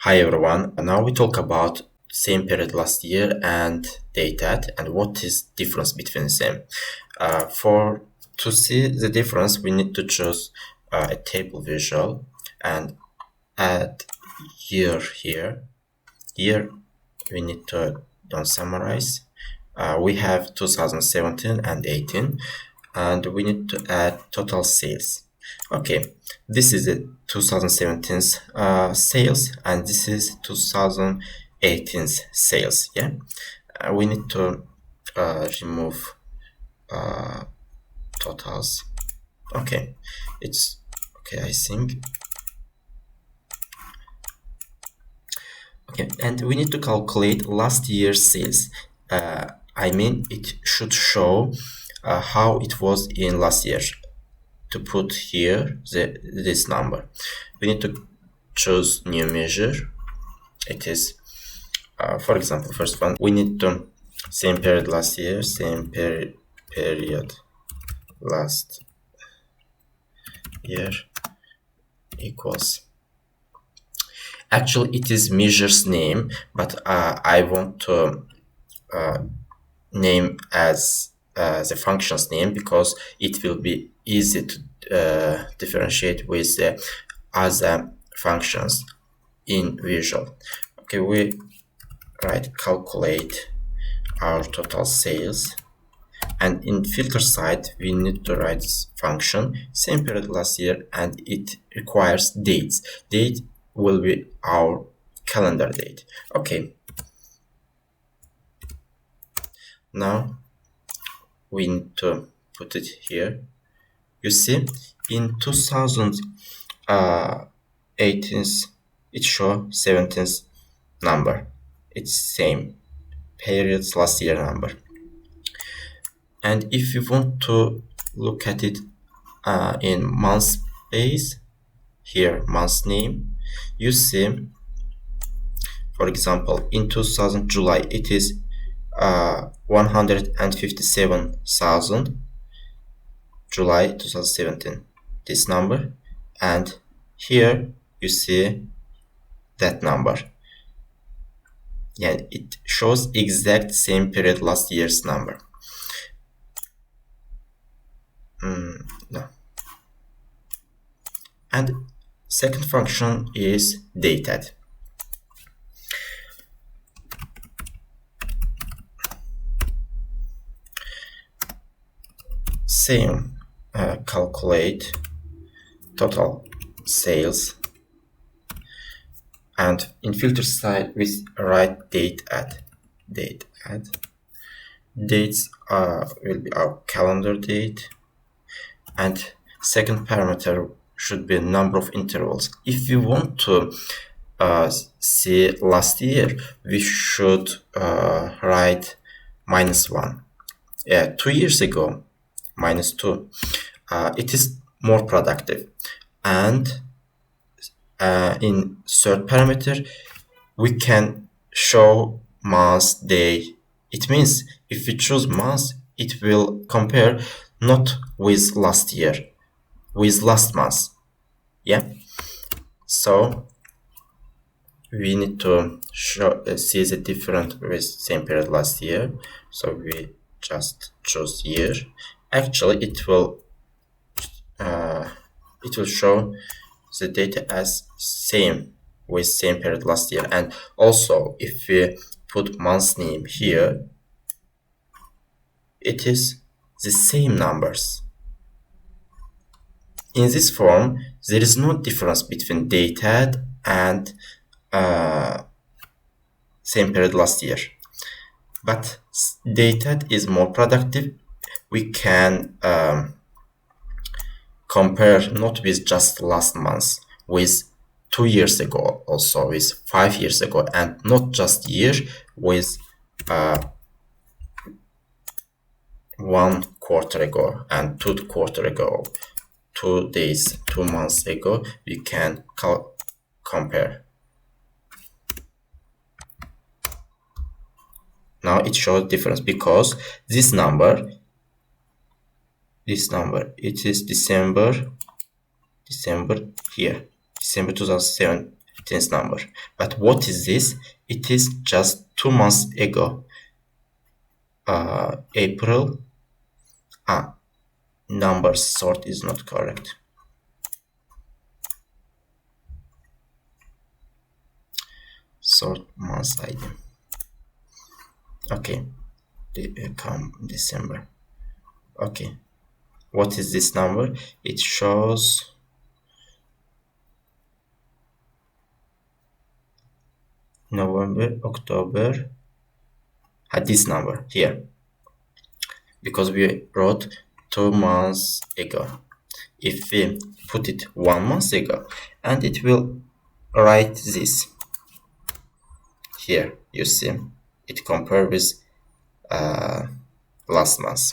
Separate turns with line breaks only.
Hi everyone. Now we talk about same period last year and dated and what is difference between them. For to see the difference, we need to choose a table visual and add year here. Here we need to don't summarize. We have 2017 and 18, and we need to add total sales. Okay, this is the 2017's sales, and this is 2018's sales. Yeah, we need to remove totals. Okay, it's okay. I think. Okay, and we need to calculate last year's sales. I mean, it should show how it was in last year. To put here this number, we need to choose new measure. It is, for example, first one, we need to same period last year, same period last year equals. Actually, it is measure's name, but I want to name as the function's name because it will be easy to differentiate with the other functions in Visual. Okay, we write calculate our total sales, and in filter side we need to write this function same period last year, and it requires dates. Date will be our calendar date. Okay, now we need to put it here. You see, in 2018, it show 17th number. It's same periods last year number. And if you want to look at it in month base, here month name, you see, for example, in 2000 July it is 157,000. July 2017, this number, and here you see that number. Yeah, it shows exact same period last year's number. No. And second function is dated. Same calculate total sales, and in filter side we write date add. Dates will be our calendar date, and second parameter should be number of intervals. If we want to see last year, we should write -1. 2 years ago, -2. It is more productive. And in third parameter, we can show month, day. It means if we choose month, it will compare not with last year, with last month. Yeah. So we need to see the difference with same period last year. So we just choose year. Actually, it will show the data as same with same period last year. And also, if we put month name here, it is the same numbers. In this form, there is no difference between dated and same period last year. But dated is more productive. We can compare not with just last month, with 2 years ago, also with 5 years ago, and not just year, with 1 quarter ago and 2 quarter ago, 2 days, 2 months ago. We can compare. Now it shows difference because this number, it is December here, December 2007, 15th number. But what is this? It is just 2 months ago. April. Number sort is not correct. Sort month ID. Okay. Come December. Okay. What is this number? It shows November, October. This number here, because we wrote 2 months ago. If we put it 1 month ago, and it will write this here, you see it compare with last month.